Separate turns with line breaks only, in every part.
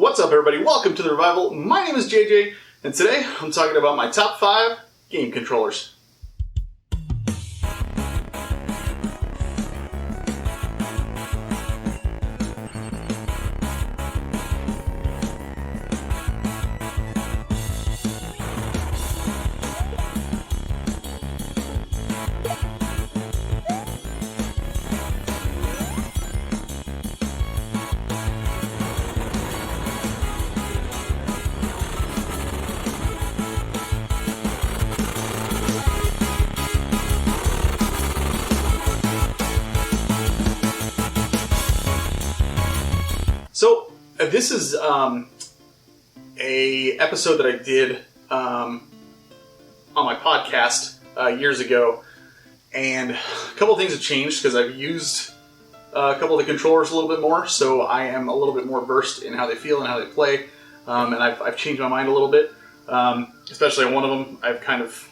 What's up, everybody? Welcome to The Revival. My name is JJ, and today I'm talking about my top 5 game controllers. So, this is a episode that I did on my podcast years ago, and a couple of things have changed because I've used a couple of the controllers a little bit more, so I am a little bit more versed in how they feel and how they play, and I've changed my mind a little bit, especially on one of them. I've kind of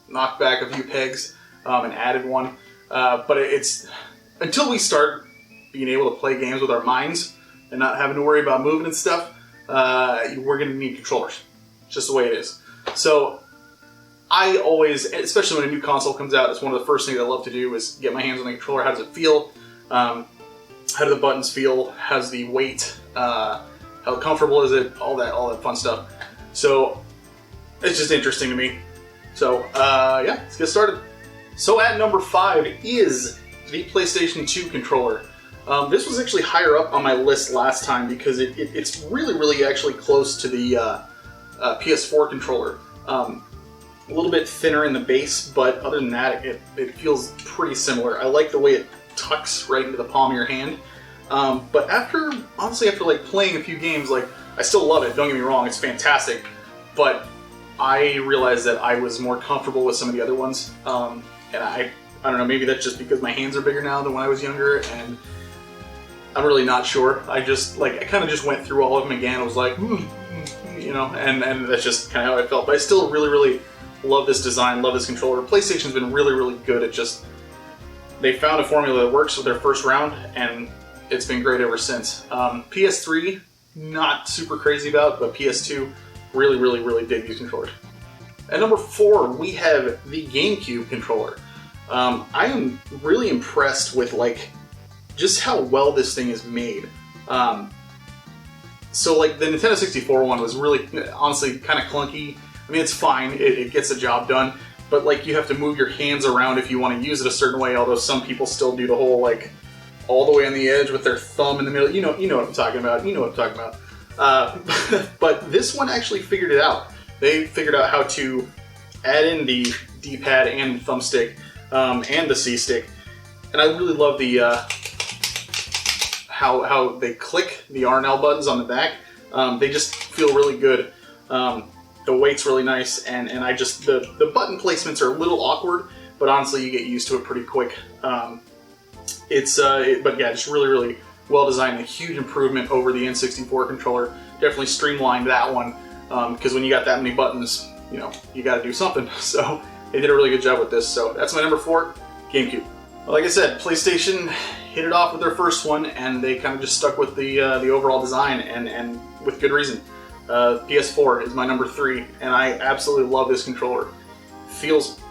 knocked back a few pegs and added one, but it's until we start being able to play games with our minds and not having to worry about moving and stuff, we're going to need controllers. It's just the way it is. So, I always, especially when a new console comes out, it's one of the first things I love to do is get my hands on the controller. How does it feel? How do the buttons feel? How's the weight? How comfortable is it? All that fun stuff. So, it's just interesting to me. So, yeah, let's get started. So, at number 5 is the PlayStation 2 controller. This was actually higher up on my list last time because it's really actually close to the PS4 controller. A little bit thinner in the base, but other than that, it feels pretty similar. I like the way it tucks right into the palm of your hand. But after like playing a few games, like I still love it. Don't get me wrong, it's fantastic. But I realized that I was more comfortable with some of the other ones, and I don't know. Maybe that's just because my hands are bigger now than when I was younger, and I'm really not sure. I kind of just went through all of them again. I was like, you know, and that's just kind of how I felt. But I still really love this design, love this controller. PlayStation's been really good at just, they found a formula that works with their first round, and it's been great ever since. PS3, not super crazy about, but PS2, really dig these controllers. At number 4, we have the GameCube controller. I am really impressed with just how well this thing is made. So like the Nintendo 64 one was really, honestly, kind of clunky. I mean, it's fine, it gets the job done, but like you have to move your hands around if you want to use it a certain way, although some people still do the whole like all the way on the edge with their thumb in the middle. You know what I'm talking about. But this one actually figured it out. They figured out how to add in the D-pad and the thumbstick and the C-stick, and I really love the how they click the R and L buttons on the back. They just feel really good. The weight's really nice, and I just, the button placements are a little awkward, but honestly you get used to it pretty quick. But yeah, just really well designed. A huge improvement over the N64 controller. Definitely streamlined that one, because when you got that many buttons, you know, you got to do something. So they did a really good job with this. So that's my number 4, GameCube. Like I said, PlayStation hit it off with their first one, and they kind of just stuck with the overall design, and with good reason. PS4 is my number 3, and I absolutely love this controller. Feels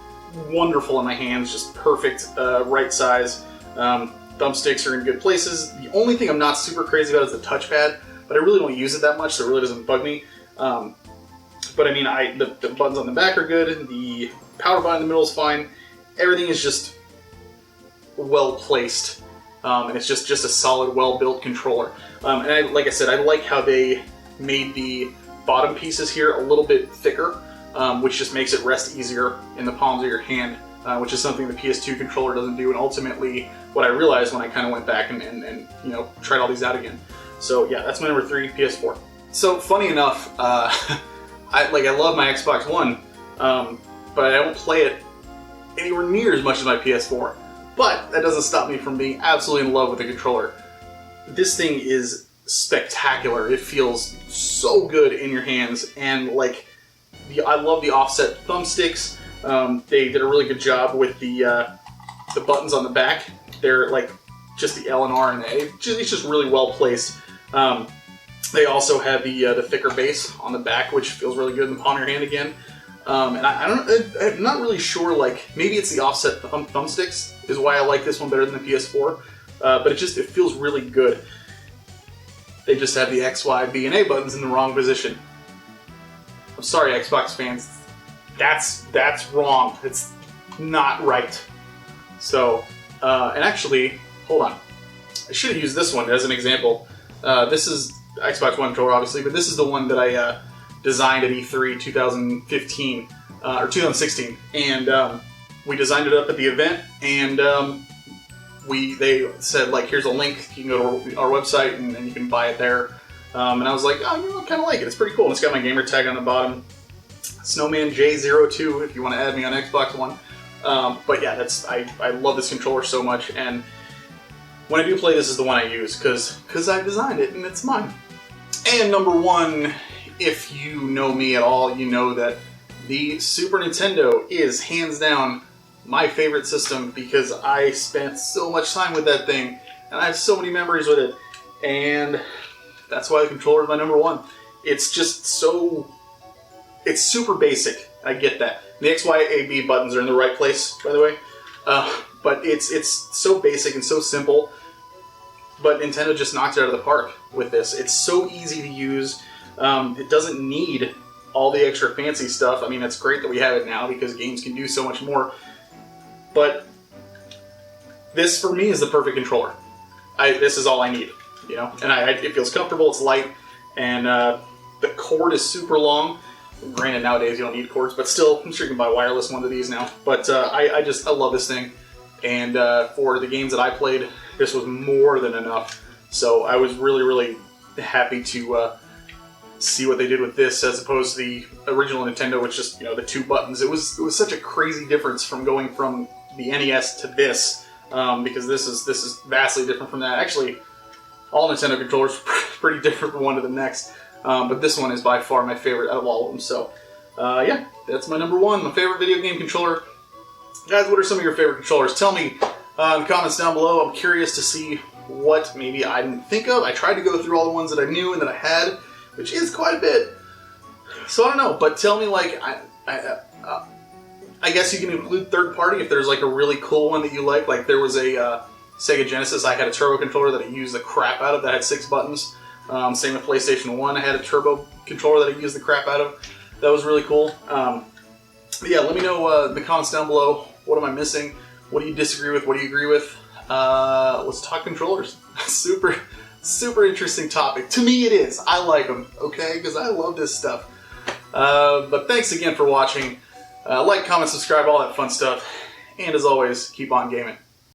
wonderful in my hands, just perfect, right size. Thumbsticks are in good places. The only thing I'm not super crazy about is the touchpad, but I really don't use it that much, so it really doesn't bug me. But I mean, the buttons on the back are good, the power button in the middle is fine. Everything is just well placed, and it's just a solid, well built controller. And like I said, I like how they made the bottom pieces here a little bit thicker, which just makes it rest easier in the palms of your hand, which is something the PS2 controller doesn't do. And ultimately, what I realized when I kind of went back and you know, tried all these out again. So yeah, that's my number 3, PS4. So funny enough, I love my Xbox One, but I don't play it anywhere near as much as my PS4. But that doesn't stop me from being absolutely in love with the controller. This thing is spectacular. It feels so good in your hands, and I love the offset thumbsticks. They did a really good job with the buttons on the back. They're like just the L and R, and it's just really well placed. They also have the thicker base on the back, which feels really good in the palm of your hand again. And I'm not really sure, like, maybe it's the offset thumbsticks is why I like this one better than the PS4, but it feels really good. They just have the X, Y, B, and A buttons in the wrong position. I'm sorry, Xbox fans. That's wrong. It's not right. So, and actually, hold on. I should have used this one as an example. This is Xbox One controller, obviously, but this is the one that I designed at E3 2015, or 2016. And we designed it up at the event, and they said, like, here's a link. You can go to our website, and you can buy it there. And I was like, oh, I kind of like it. It's pretty cool. And it's got my gamer tag on the bottom. Snowman J02 if you want to add me on Xbox One. But yeah, I love this controller so much, and when I do play, this is the one I use, because I designed it, and it's mine. And number one, if you know me at all, you know that the Super Nintendo is hands down my favorite system, because I spent so much time with that thing, and I have so many memories with it, and that's why the controller is my number one. It's just it's super basic. I get that. The X, Y, A, B buttons are in the right place, by the way. But it's so basic and so simple. But Nintendo just knocked it out of the park with this. It's so easy to use. It doesn't need all the extra fancy stuff. I mean, it's great that we have it now because games can do so much more. But this, for me, is the perfect controller. This is all I need, you know. And it feels comfortable. It's light, and the cord is super long. Granted, nowadays you don't need cords, but still, I'm sure you can buy wireless one of these now. But I love this thing, and for the games that I played, this was more than enough. So I was really, really happy to see what they did with this, as opposed to the original Nintendo, which just, you know, the two buttons. It was such a crazy difference from going from the NES to this, because this is vastly different from that. Actually, all Nintendo controllers are pretty different from one to the next. But this one is by far my favorite out of all of them. So, yeah, that's my number one, my favorite video game controller. Guys, what are some of your favorite controllers? Tell me in the comments down below. I'm curious to see what maybe I didn't think of. I tried to go through all the ones that I knew and that I had, which is quite a bit. So I don't know, but tell me, like, I guess you can include third party if there's like a really cool one that you like. Like there was a Sega Genesis. I had a turbo controller that I used the crap out of that had 6 buttons. Same with PlayStation 1. I had a turbo controller that I used the crap out of. That was really cool. But yeah, let me know in the comments down below. What am I missing? What do you disagree with? What do you agree with? Let's talk controllers. Super interesting topic. To me it is. I like them, okay? Because I love this stuff. But thanks again for watching. Like, comment, subscribe, all that fun stuff. And as always, keep on gaming.